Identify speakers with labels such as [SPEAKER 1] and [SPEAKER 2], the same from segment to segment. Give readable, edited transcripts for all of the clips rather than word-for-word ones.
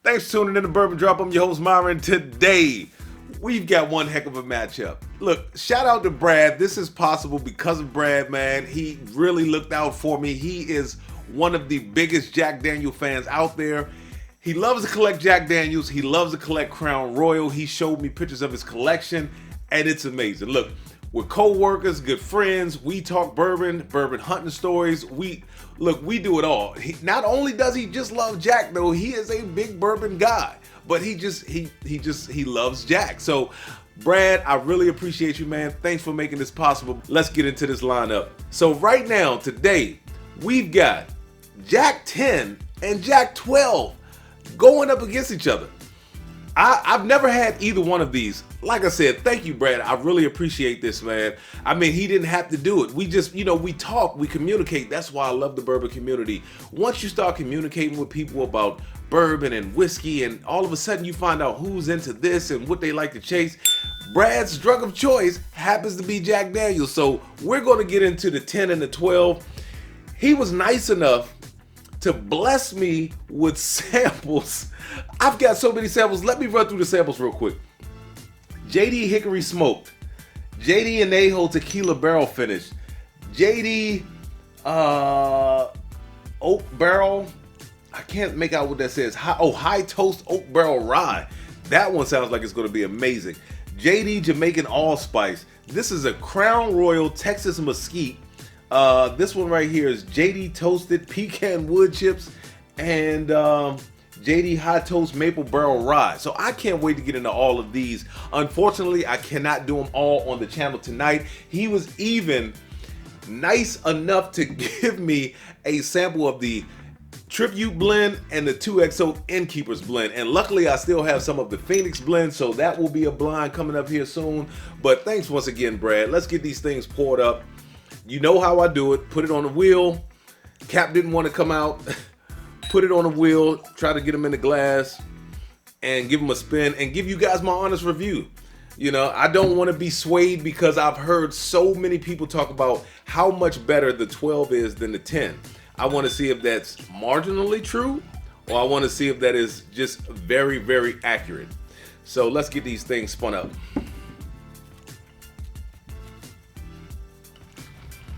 [SPEAKER 1] Thanks for tuning in to Bourbon Drop. I'm your host, Myron. Today, we've got one heck of a matchup. Look, shout out to Brad. This is possible because of Brad, man. He really looked out for me. He is one of the biggest Jack Daniel fans out there. He loves to collect Jack Daniels. He loves to collect Crown Royal. He showed me pictures of his collection, and it's amazing. Look, we're co-workers, good friends. We talk bourbon hunting stories. We do it all. Not only does he just love Jack, though, he is a big bourbon guy. But he loves Jack. So, Brad, I really appreciate you, man. Thanks for making this possible. Let's get into this lineup. So right now, today, we've got Jack 10 and Jack 12 going up against each other. I've never had either one of these. Like I said, thank you, Brad. I really appreciate this, man. I mean, he didn't have to do it. We just, we talk, we communicate. That's why I love the bourbon community. Once you start communicating with people about bourbon and whiskey, and all of a sudden you find out who's into this and what they like to chase, Brad's drug of choice happens to be Jack Daniels. So we're going to get into the 10 and the 12. He was nice enough to bless me with samples. I've got so many samples. Let me run through the samples real quick. JD Hickory Smoked, JD Añejo Tequila Barrel Finish, JD Oak Barrel, I can't make out what that says. High Toast Oak Barrel Rye. That one sounds like it's going to be amazing. JD Jamaican Allspice. This is a Crown Royal Texas Mesquite. This one right here is JD Toasted Pecan Wood Chips and JD High Toast Maple Barrel Rye. So I can't wait to get into all of these. Unfortunately, I cannot do them all on the channel tonight. He was even nice enough to give me a sample of the Tribute Blend and the 2XO Innkeepers Blend. And luckily, I still have some of the Phoenix Blend, so that will be a blind coming up here soon. But thanks once again, Brad. Let's get these things poured up. You know how I do it. Put it on the wheel. Cap didn't want to come out. Put it on the wheel, try to get them in the glass, and give them a spin, and give you guys my honest review. I don't want to be swayed because I've heard so many people talk about how much better the 12 is than the 10. I want to see if that's marginally true, or I want to see if that is just very, very accurate. So let's get these things spun up.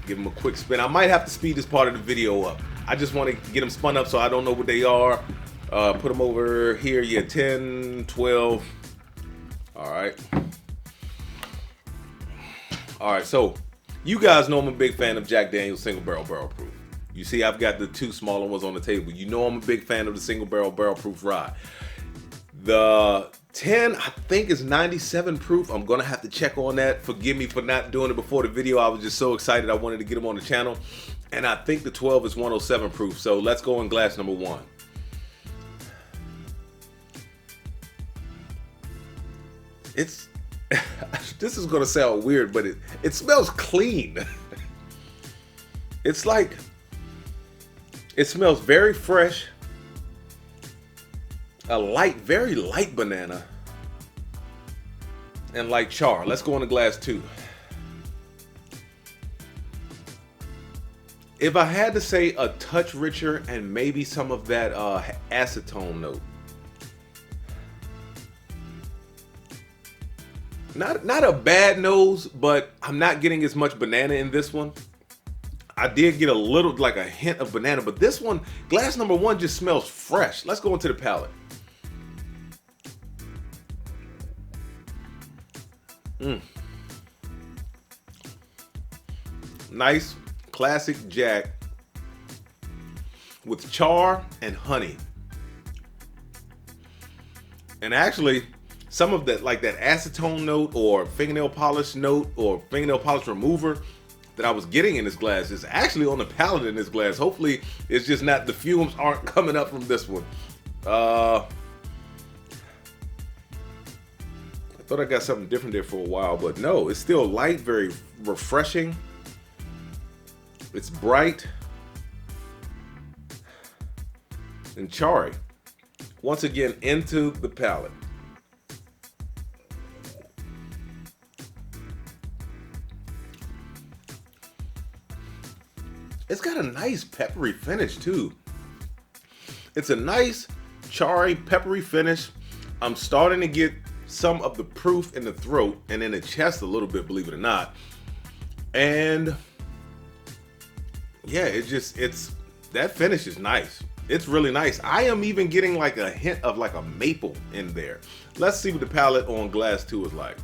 [SPEAKER 1] Give them a quick spin. I might have to speed this part of the video up. I just want to get them spun up so I don't know what they are. Put them over here. Yeah, 10, 12. All right. All right, so you guys know I'm a big fan of Jack Daniel's Single Barrel Barrel Proof. You see, I've got the two smaller ones on the table. You know I'm a big fan of the Single Barrel Barrel Proof Rye. The 10, I think, is 97 proof. I'm going to have to check on that. Forgive me for not doing it before the video. I was just so excited. I wanted to get them on the channel. And I think the 12 is 107 proof. So let's go in glass number one. This is going to sound weird, but it smells clean. It smells very fresh. Very light banana. And like char. Let's go into glass two. If I had to say a touch richer and maybe some of that acetone note. Not a bad nose, but I'm not getting as much banana in this one. I did get a little, like a hint of banana, but this one, glass number one, just smells fresh. Let's go into the palate. Nice, classic Jack with char and honey. And actually, some of that, like that acetone note or fingernail polish note or fingernail polish remover that I was getting in this glass is actually on the palate in this glass. Hopefully, it's just not, the fumes aren't coming up from this one. I thought I got something different there for a while, but no, it's still light, very refreshing. It's bright and charry. Once again, into the palate. It's got a nice peppery finish too. It's a nice charry, peppery finish. I'm starting to get some of the proof in the throat and in the chest a little bit, believe it or not. And yeah, it's that finish is nice. It's really nice. I am even getting like a hint of like a maple in there. Let's see what the palate on glass 2 is like.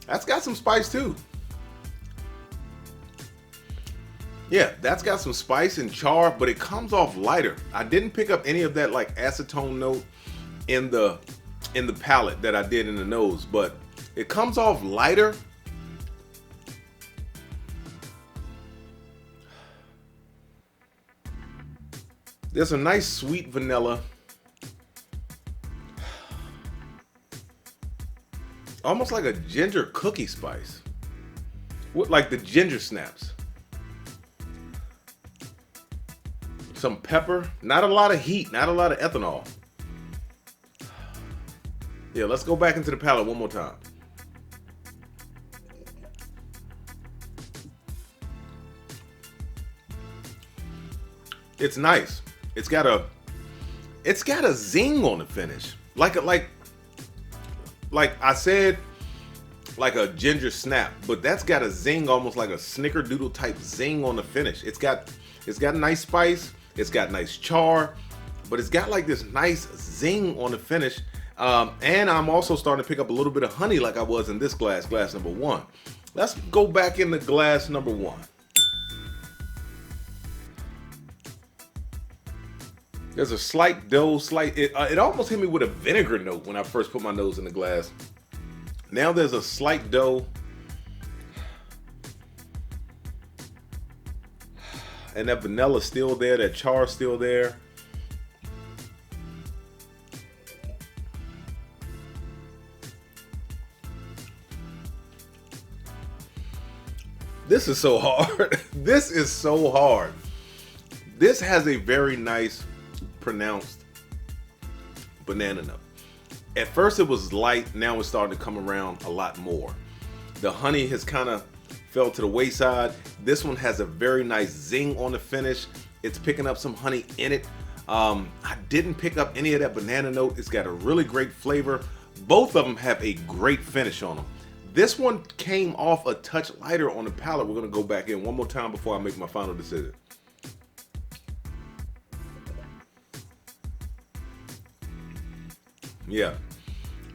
[SPEAKER 1] That's got some spice too. Yeah, that's got some spice and char, but it comes off lighter. I didn't pick up any of that like acetone note in the palate that I did in the nose, but it comes off lighter. There's a nice sweet vanilla. Almost like a ginger cookie spice. With like the ginger snaps. Some pepper. Not a lot of heat. Not a lot of ethanol. Yeah, let's go back into the palate one more time. It's nice. It's got a zing on the finish. Like I said, like a ginger snap, but that's got a zing, almost like a snickerdoodle type zing on the finish. It's got nice spice, it's got nice char, but it's got like this nice zing on the finish. And I'm also starting to pick up a little bit of honey like I was in this glass number 1. Let's go back into glass number 1. There's a slight dough, it almost hit me with a vinegar note when I first put my nose in the glass. Now there's a slight dough. And that vanilla's still there, that char's still there. This is so hard. This is so hard. This has a very nice pronounced banana note. At first it was light, now it's starting to come around a lot more. The honey has kind of fell to the wayside. This one has a very nice zing on the finish. It's picking up some honey in it. I didn't pick up any of that banana note. It's got a really great flavor. Both of them have a great finish on them. This one came off a touch lighter on the palate. We're gonna go back in one more time before I make my final decision. Yeah,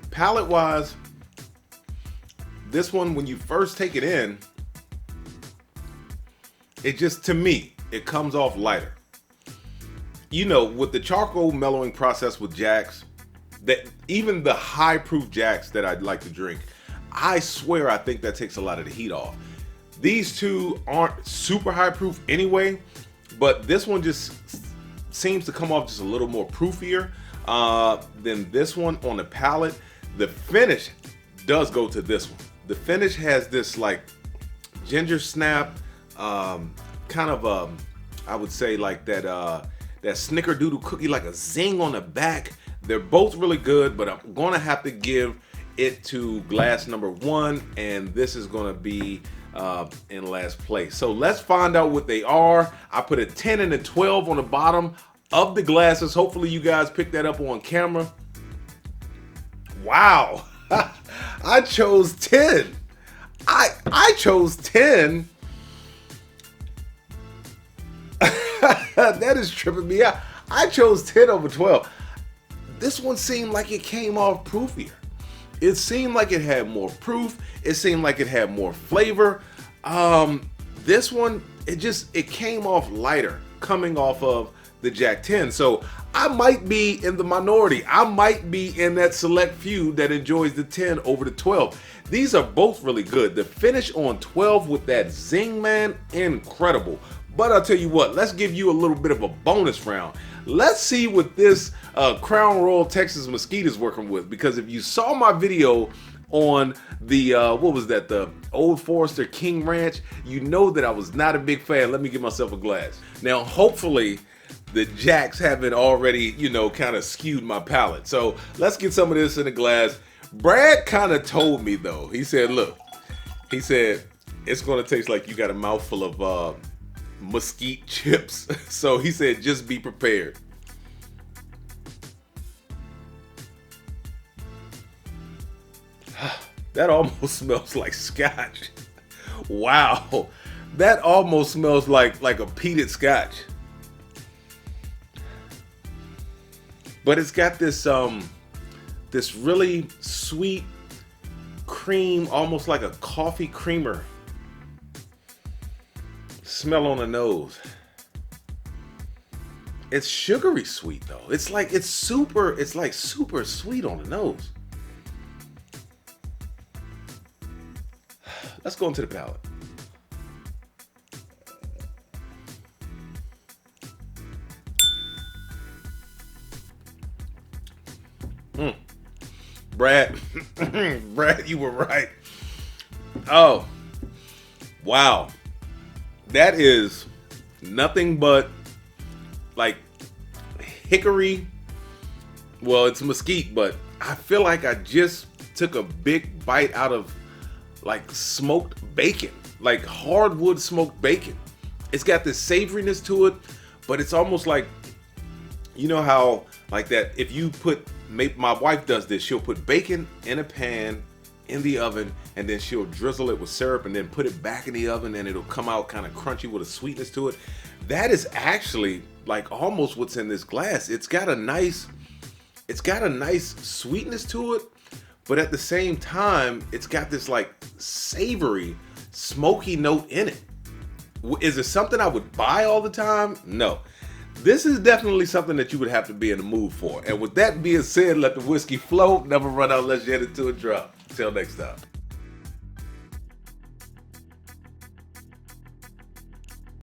[SPEAKER 1] palate wise, this one, when you first take it in, it just, to me, it comes off lighter. You know, with the charcoal mellowing process with Jacks, that even the high proof Jacks that I'd like to drink, I swear I think that takes a lot of the heat off. These two aren't super high proof anyway, but this one just seems to come off just a little more proofier than this one on the palate. The finish does go to this one. The finish has this like ginger snap, kind of I would say like that snickerdoodle cookie, like a zing on the back. They're both really good, but I'm gonna have to give it to glass number 1, and this is gonna be in last place. So let's find out what they are. I put a 10 and a 12 on the bottom of the glasses. Hopefully you guys picked that up on camera. Wow. I chose 10. I chose 10. That is tripping me out. I chose 10 over 12. This one seemed like it came off proofier. It seemed like it had more proof. It seemed like it had more flavor. This one, it came off lighter coming off of the Jack 10. So I might be in the minority. I might be in that select few that enjoys the 10 over the 12. These are both really good. The finish on 12 with that zing, man, incredible. But I'll tell you what, let's give you a little bit of a bonus round. Let's see what this Crown Royal Texas Mesquite is working with, because if you saw my video on the, what was that, the Old Forester King Ranch, you know that I was not a big fan. Let me give myself a glass. Now, hopefully, the Jacks haven't already, you know, kind of skewed my palate. So let's get some of this in a glass. Brad kind of told me though, he said, look, he said, It's gonna taste like you got a mouthful of mesquite chips. So he said, just be prepared. That almost smells like scotch. Wow, that almost smells like a peated scotch. But it's got this really sweet cream, almost like a coffee creamer smell on the nose. It's sugary sweet though. It's like super sweet on the nose. Let's go into the palate. Brad, Brad, you were right. Oh, wow. That is nothing but like hickory. Well, it's mesquite, but I feel like I just took a big bite out of like smoked bacon, like hardwood smoked bacon. It's got this savoriness to it, but it's almost like, you know how like that if you put, my wife does this, she'll put bacon in a pan in the oven and then she'll drizzle it with syrup and then put it back in the oven and it'll come out kind of crunchy with a sweetness to it. That is actually like almost what's in this glass. It's got a nice sweetness to it, but at the same time, it's got this like savory, smoky note in it. Is it something I would buy all the time? No. This is definitely something that you would have to be in the mood for. And with that being said, let the whiskey flow. Never run out unless you head it to a drop. Till next time.